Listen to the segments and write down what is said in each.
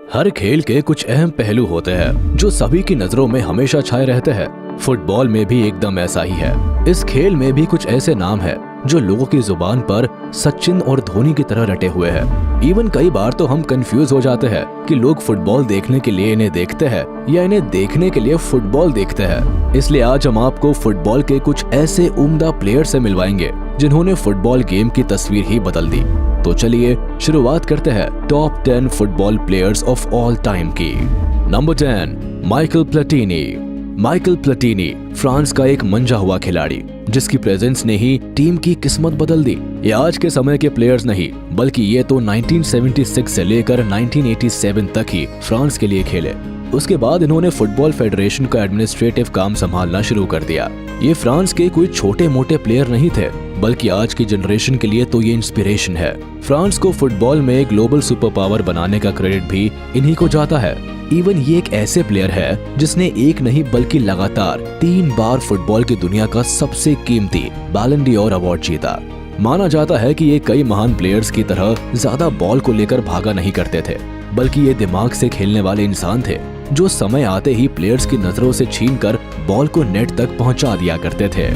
हर खेल के कुछ अहम पहलू होते हैं जो सभी की नजरों में हमेशा छाए रहते हैं। फुटबॉल में भी एकदम ऐसा ही है। इस खेल में भी कुछ ऐसे नाम हैं जो लोगों की जुबान पर सचिन और धोनी की तरह रटे हुए हैं। इवन कई बार तो हम कंफ्यूज हो जाते हैं कि लोग फुटबॉल देखने के लिए इन्हें देखते हैं या इन्हें देखने के लिए फुटबॉल देखते हैं। इसलिए आज हम आपको फुटबॉल के कुछ ऐसे उम्दा प्लेयर से मिलवाएंगे जिन्होंने फुटबॉल गेम की तस्वीर ही बदल दी। तो चलिए शुरुआत करते हैं top 10 football players of all time की। Number 10, Michel Platini. Michel Platini France का एक मंजा हुआ खिलाड़ी जिसकी प्रेजेंस ने ही टीम की किस्मत बदल दी। ये आज के समय के प्लेयर्स नहीं बल्कि ये तो 1976 से लेकर 1987 तक ही फ्रांस के लिए खेले। उसके बाद इन्होंने फुटबॉल फेडरेशन का एडमिनिस्ट्रेटिव काम संभालना शुरू कर दिया। ये फ्रांस के कोई छोटे मोटे प्लेयर नहीं थे बल्कि आज की जनरेशन के लिए तो ये इंस्पिरेशन है। फ्रांस को फुटबॉल में ग्लोबल सुपर पावर बनाने का क्रेडिट भी इन्हीं को जाता है। इवन ये एक ऐसे प्लेयर है जिसने एक नहीं बल्कि लगातार 3 बार फुटबॉल की दुनिया का सबसे कीमती बैलन ड'ओर अवार्ड जीता। माना जाता है कि ये कई महान प्लेयर्स की तरह ज्यादा बॉल को लेकर भागा नहीं करते थे बल्कि ये दिमाग से खेलने वाले इंसान थे जो समय आते ही प्लेयर्स की नजरों से छीनकर बॉल को नेट तक पहुंचा दिया करते थे।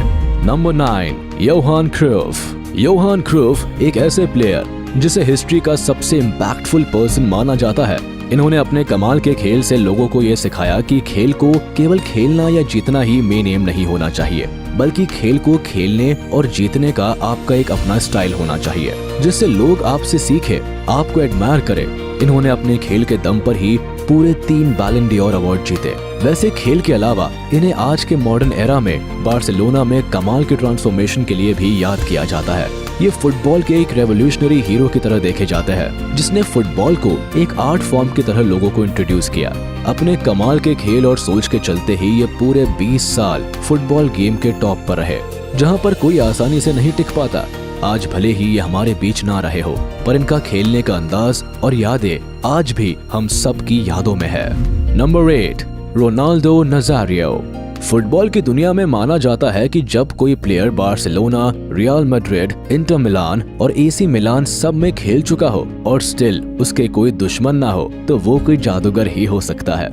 Number 9, Johan Cruyff. Johan Cruyff एक ऐसे प्लेयर जिसे हिस्ट्री का सबसे इम्पैक्टफुल पर्सन माना जाता है। इन्होंने अपने कमाल के खेल से लोगों को ये सिखाया कि खेल को केवल खेलना या जीतना ही मेन एम नहीं होना चाहिए बल्कि खेल को खेलने और जीतने का आपका एक अपना स्टाइल होना चाहिए जिससे लोग आपसे सीखे, आपको एडमायर करें। इन्होंने अपने खेल के दम पर ही पूरे 3 बैलन ड'ओर अवार्ड जीते। वैसे खेल के अलावा इन्हें आज के मॉडर्न एरा में बार्सिलोना में कमाल के ट्रांसफॉर्मेशन के लिए भी याद किया जाता है। ये फुटबॉल के एक रेवोल्यूशनरी हीरो की तरह देखे जाते हैं जिसने फुटबॉल को एक आर्ट फॉर्म की तरह लोगों को इंट्रोड्यूस किया। अपने कमाल के खेल और सोच के चलते ही ये पूरे 20 साल फुटबॉल गेम के टॉप पर रहे जहाँ पर कोई आसानी से नहीं टिक पाता। आज भले ही ये हमारे बीच ना रहे हो पर इनका खेलने का अंदाज और यादें आज भी हम सब की यादों में है। Number 8, Ronaldo नज़ारियो। फुटबॉल की दुनिया में माना जाता है कि जब कोई player Barcelona, real Madrid, Inter Milan और एसी मिलान सब में खेल चुका हो और स्टिल उसके कोई दुश्मन ना हो तो वो कोई जादूगर ही हो सकता है।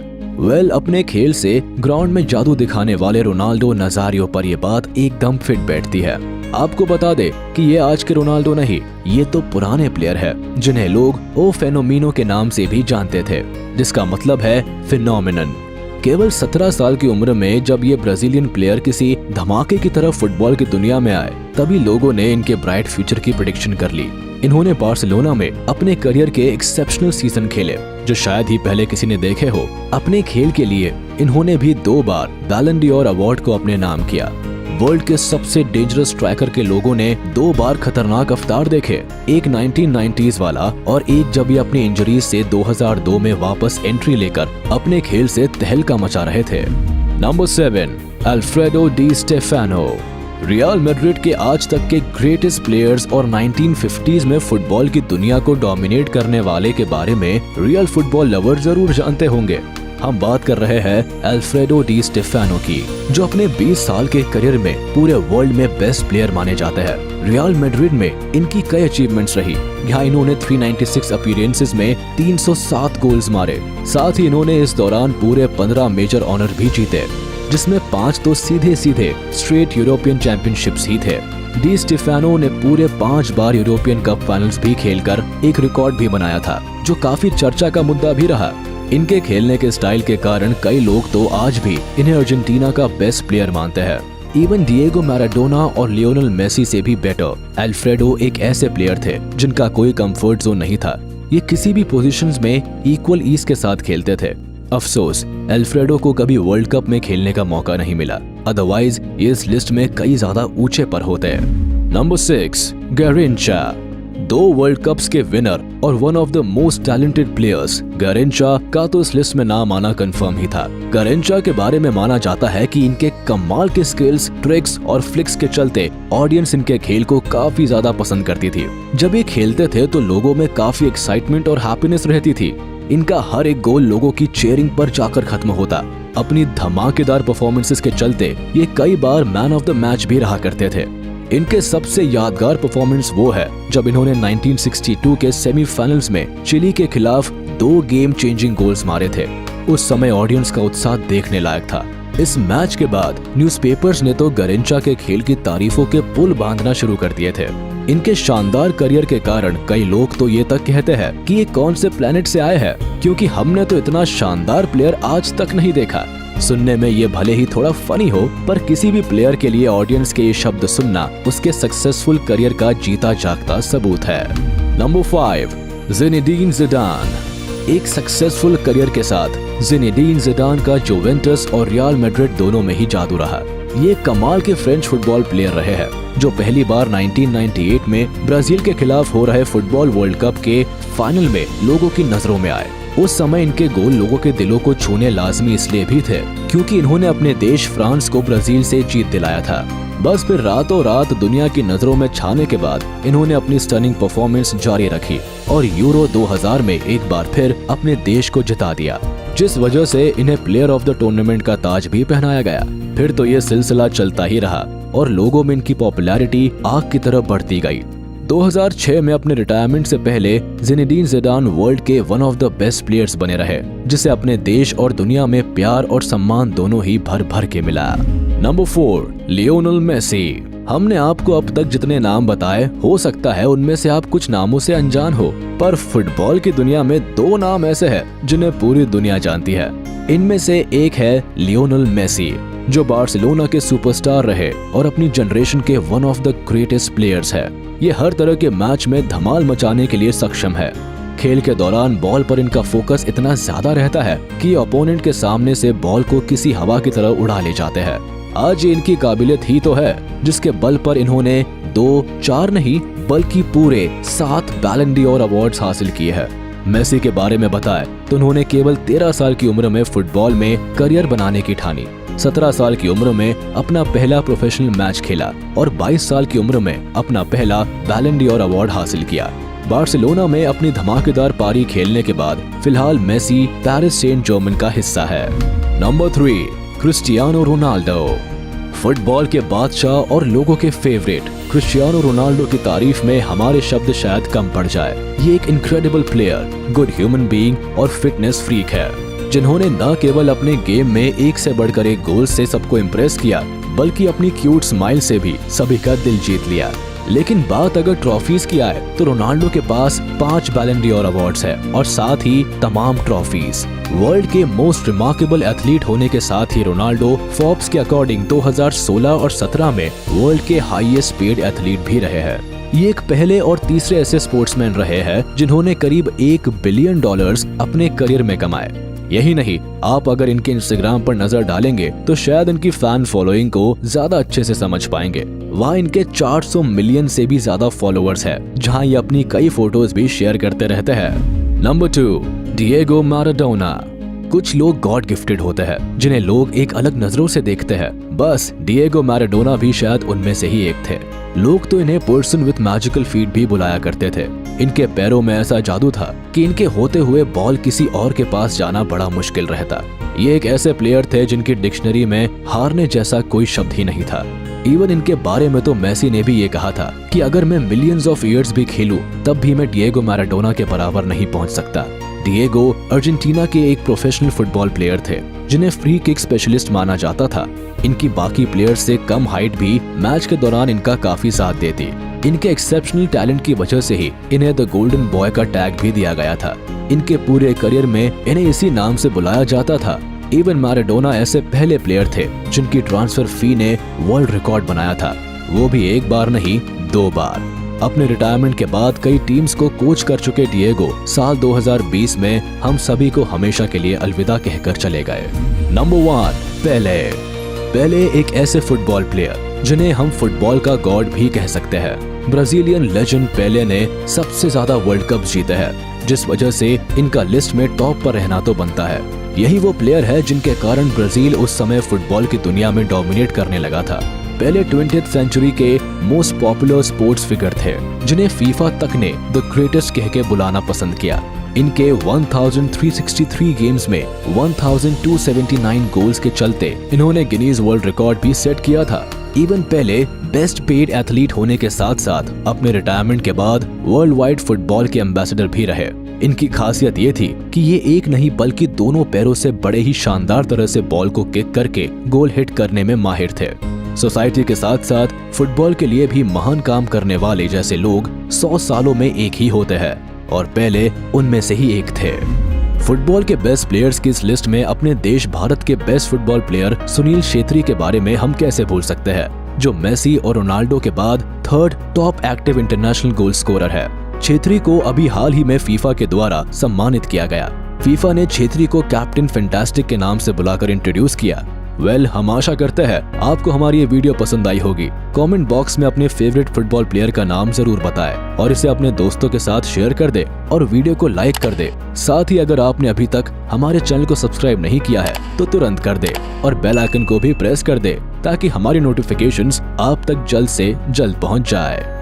अपने खेल से ग्राउंड में जादू दिखाने वाले रोनाल्डो नज़ारियो पर ये बात एकदम फिट बैठती है। आपको बता दे कि ये आज के रोनाल्डो नहीं, ये तो पुराने प्लेयर है जिन्हें लोग ओ फेनोमिनो के नाम से भी जानते थे जिसका मतलब है फिनोमिनन। केवल 17 साल की उम्र में जब ये ब्राजीलियन प्लेयर किसी धमाके की तरह फुटबॉल की दुनिया में आए तभी लोगों ने इनके ब्राइट फ्यूचर की प्रेडिक्शन कर ली। इन्होंने बार्सिलोना में अपने करियर के एक्सेप्शनल सीजन खेले जो शायद ही पहले किसी ने देखे हो। अपने खेल के लिए इन्होंने भी 2 बार बैलन ड'ओर अवार्ड को अपने नाम किया। वर्ल्ड के सबसे डेंजरस स्ट्राइकर के लोगों ने 2 बार खतरनाक अवतार देखे, एक 1990s वाला और एक जब ये अपनी इंजरीज से 2002 में वापस एंट्री लेकर अपने खेल से तहलका मचा रहे थे। Number 7, alfredo D Stefano. Real Madrid के आज तक के ग्रेटेस्ट प्लेयर्स और 1950s में फुटबॉल की दुनिया को डोमिनेट करने वाले के बारे में रियल फुटबॉल लवर जरूर जानते होंगे। हम बात कर रहे हैं अल्फ्रेडो डी स्टेफानो की जो अपने 20 साल के करियर में पूरे वर्ल्ड में बेस्ट प्लेयर माने जाते हैं। रियल मैड्रिड में इनकी कई अचीवमेंट्स रही। यहाँ इन्होंने 396 अपीयरेंसेस में 307 गोल्स मारे। साथ ही इन्होंने इस दौरान पूरे 15 मेजर ऑनर भी जीते जिसमें 5 तो सीधे स्ट्रेट यूरोपियन चैंपियनशिप्स ही थे। डी स्टेफानो ने पूरे 5 बार यूरोपियन कप फाइनल्स भी खेलकर एक रिकॉर्ड भी बनाया था जो काफी चर्चा का मुद्दा भी रहा। इनके खेलने के स्टाइल के कारण कई लोग तो आज भी इन्हें अर्जेंटीना का बेस्ट प्लेयर मानते हैं। इवन डिएगो मैराडोना और लियोनेल मेसी से भी बेटर अल्फ्रेडो एक ऐसे प्लेयर थे जिनका कोई कंफर्ट जोन नहीं था। ये किसी भी पोजीशंस में इक्वल ईज के साथ खेलते थे। अफसोस अल्फ्रेडो को कभी वर्ल्ड कप में खेलने का मौका नहीं मिला, अदरवाइज ये इस लिस्ट में कई ज्यादा ऊंचे पर होते। Number 6, Garrincha. 2 वर्ल्ड कप्स के विनर और one of the most talented players Garrincha का तो इस लिस्ट में नाम आना कंफर्म ही था। गारिंचा के बारे में माना जाता है कि इनके कमाल के स्किल्स, ट्रिक्स और फ्लिक्स के चलते ऑडियंस इनके खेल को काफी ज्यादा पसंद करती थी। जब ये खेलते थे तो लोगों में काफी एक्साइटमेंट और हैप्पीनेस रहती थी। इनका हर एक गोल लोगों की चीयरिंग पर जाकर खत्म होता। अपनी धमाकेदार परफॉर्मेंसेस के चलते ये कई बार मैन ऑफ द मैच भी रहा करते थे। इनके सबसे यादगार परफॉर्मेंस वो है जब इन्होंने 1962 के सेमीफाइनल्स में चिली के खिलाफ 2 गेम चेंजिंग गोल्स मारे थे। उस समय ऑडियंस का उत्साह देखने लायक था। इस मैच के बाद न्यूज़पेपर्स ने तो गरिंचा के खेल की तारीफों के पुल बांधना शुरू कर दिए थे। इनके शानदार करियर के कारण कई लोग तो ये तक कहते हैं कि ये कौन से प्लेनेट से आए हैं, क्योंकि हमने तो इतना शानदार प्लेयर आज तक नहीं देखा। सुनने में ये भले ही थोड़ा फनी हो, पर किसी भी प्लेयर के लिए ऑडियंस के ये शब्द सुनना उसके सक्सेसफुल करियर का जीता जागता सबूत है। नंबर 5, ज़िनेदीन ज़िडान। एक सक्सेसफुल करियर के साथ ज़िनेदीन ज़िडान का जुवेंटस और रियल मैड्रिड दोनों में ही जादू रहा। ये कमाल के फ्रेंच फुटबॉल प्लेयर रहे हैं, जो पहली बार 1998 में ब्राजील के खिलाफ हो रहे फुटबॉल वर्ल्ड कप के फाइनल में लोगों की नजरों में आए। उस समय इनके गोल लोगों के दिलों को छूने लाजमी इसलिए भी थे क्योंकि इन्होंने अपने देश फ्रांस को ब्राजील से जीत दिलाया था। बस फिर रातों रात दुनिया की नजरों में छाने के बाद इन्होंने अपनी स्टनिंग परफॉर्मेंस जारी रखी और यूरो 2000 में एक बार फिर अपने देश को जिता दिया, जिस वजह से इन्हें प्लेयर ऑफ द टूर्नामेंट का ताज भी पहनाया गया। फिर तो ये सिलसिला चलता ही रहा और लोगों में इनकी पॉपुलैरिटी आग की तरह बढ़ती गई। 2006 में अपने रिटायरमेंट से पहले ज़िनेदीन ज़िडान वर्ल्ड के one of the best players बने रहे, जिसे अपने देश और दुनिया में प्यार और सम्मान दोनों ही भर भर के मिला। Number 4, Lionel Messi. हमने आपको अब तक जितने नाम बताए, हो सकता है उनमें से आप कुछ नामों से अनजान हो, पर फुटबॉल की दुनिया में 2 नाम ऐसे हैं जिन्हें पूरी दुनिया जानती है। इनमें से एक है लियोनेल मेसी, जो बार्सिलोना के सुपरस्टार रहे और अपनी जनरेशन के one of the greatest players है। ये हर तरह के मैच में धमाल मचाने के लिए सक्षम है। खेल के दौरान बॉल पर इनका फोकस इतना ज्यादा रहता है कि ओपोनेंट के सामने से बॉल को किसी हवा की तरह उड़ा ले जाते हैं। आज ये इनकी काबिलियत ही तो है जिसके बल पर इन्होंने 2, 4 नहीं बल्कि पूरे 7 बैलन ड'ओर अवार्ड्स हासिल किए हैं। मेसी के बारे में बताएं तो उन्होंने केवल 13 साल की उम्र में फुटबॉल में करियर बनाने की ठानी। 17 साल की उम्र में अपना पहला प्रोफेशनल मैच खेला और 22 साल की उम्र में अपना पहला बैलन ड'ओर अवार्ड हासिल किया। बार्सिलोना में अपनी धमाकेदार पारी खेलने के बाद फिलहाल मेसी पेरिस सेंट जर्मन का हिस्सा है। Number 3, Cristiano Ronaldo. फुटबॉल के बादशाह और लोगों के फेवरेट क्रिस्टियानो रोनाल्डो की तारीफ में हमारे शब्द शायद कम पड़ जाए। ये एक incredible player, good human being और फिटनेस फ्रीक है, जिन्होंने न केवल अपने गेम में एक से बढ़कर एक गोल से सबको इम्प्रेस किया, बल्कि अपनी क्यूट स्माइल से भी सभी का दिल जीत लिया। लेकिन बात अगर ट्रॉफीज की आए तो रोनाल्डो के पास 5 बैलन ड'ओर अवार्ड्स है और साथ ही तमाम ट्रॉफीज। वर्ल्ड के मोस्ट रिमार्केबल एथलीट होने के साथ ही रोनाल्डो फोर्ब्स के अकॉर्डिंग 2016 और 17 में वर्ल्ड के हाईएस्ट पेड एथलीट भी रहे हैं। ये एक पहले और तीसरे ऐसे स्पोर्ट्समैन रहे हैं जिन्होंने करीब $1 बिलियन अपने करियर में कमाए। यही नहीं, आप अगर इनके इंस्टाग्राम पर नजर डालेंगे तो शायद इनकी फैन फॉलोइंग को ज्यादा अच्छे से समझ पाएंगे। वहाँ इनके 400 मिलियन से भी ज्यादा फॉलोअर्स है, जहाँ ये अपनी कई फोटोज भी शेयर करते रहते हैं। Number 2, Diego Maradona. कुछ लोग गॉड गिफ्टेड होते हैं जिन्हें लोग एक अलग नजरों से देखते हैं। बस डिएगो मैराडोना भी शायद उनमें से ही एक थे। लोग तो इन्हें पर्सन विद मैजिकल फीट भी बुलाया करते थे। इनके पैरों में ऐसा जादू था कि इनके होते हुए बॉल किसी और के पास जाना बड़ा मुश्किल रहता। ये एक ऐसे प्लेयर थे जिनकी डिक्शनरी में हारने जैसा कोई शब्द ही नहीं था। इवन इनके बारे में तो मेसी ने भी ये कहा था कि अगर मैं मिलियंस ऑफ ईयर्स भी खेलूं तब भी मैं डिएगो मैराडोना के बराबर नहीं पहुंच सकता। डिएगो अर्जेंटीना के एक प्रोफेशनल फुटबॉल प्लेयर थे जिन्हें फ्री किक स्पेशलिस्ट माना जाता था। इनकी बाकी प्लेयर्स से कम हाइट भी मैच के दौरान इनका काफी साथ देती। इनके एक्सेप्शनल टैलेंट की वजह से ही इन्हें द गोल्डन बॉय का टैग भी दिया गया था। इनके पूरे करियर में इन्हें इसी नाम से बुलाया जाता था। इवन मैराडोना ऐसे पहले प्लेयर थे जिनकी ट्रांसफर फी ने वर्ल्ड रिकॉर्ड बनाया था, वो भी एक बार नहीं 2 बार। अपने रिटायरमेंट के बाद कई टीम्स को कोच कर चुके डिएगो साल 2020 में हम सभी को हमेशा के लिए अलविदा कहकर चले गए। नंबर 1, पेले एक ऐसे फुटबॉल प्लेयर जिन्हें हम फुटबॉल का गॉड भी कह सकते हैं। ब्राजीलियन लेजेंड पेले ने सबसे ज्यादा वर्ल्ड कप जीते हैं, जिस वजह से इनका लिस्ट में टॉप पर रहना तो बनता है। यही वो प्लेयर है जिनके कारण ब्राजील उस समय फुटबॉल की दुनिया में डोमिनेट करने लगा था। पेले 20th सेंचुरी के मोस्ट पॉपुलर स्पोर्ट्स फिगर थे जिन्हें फीफा तक ने द ग्रेटेस्ट कह के बुलाना पसंद किया। इनके 1363 गेम्स में 1279 गोल्स के चलते इन्होंने गिनीज वर्ल्ड रिकॉर्ड भी सेट किया था। इवन पेले बेस्ट पेड एथलीट होने के साथ साथ अपने रिटायरमेंट के बाद वर्ल्ड वाइड फुटबॉल के एम्बेसडर भी रहे। इनकी खासियत ये थी कि ये एक नहीं बल्कि दोनों पैरों से बड़े ही शानदार तरह से बॉल को किक करके गोल हिट करने में माहिर थे। सोसाइटी के साथ साथ फुटबॉल के लिए भी महान काम करने वाले जैसे लोग 100 सालों में एक ही होते हैं और पहले उनमें से ही एक थे। फुटबॉल के बेस्ट प्लेयर्स की इस लिस्ट में अपने देश भारत के best football player Sunil Chhetri के बारे में हम कैसे भूल सकते हैं, जो मेसी और रोनाल्डो के बाद 3rd top active international goal scorer है। छेत्री को अभी हाल ही में फीफा के द्वारा सम्मानित किया गया। फीफा ने छेत्री को कैप्टन फैंटास्टिक के नाम से बुलाकर इंट्रोड्यूस किया। हम आशा करते हैं आपको हमारी ये वीडियो पसंद आई होगी। कमेंट बॉक्स में अपने फेवरेट फुटबॉल प्लेयर का नाम जरूर बताएं और इसे अपने दोस्तों के साथ शेयर कर दे और वीडियो को लाइक कर दे। साथ ही अगर आपने अभी तक हमारे चैनल को सब्सक्राइब नहीं किया है तो तुरंत कर दे और बेल आइकन को भी प्रेस कर दे ताकि हमारी नोटिफिकेशंस आप तक जल्द से जल्द पहुंच जाए।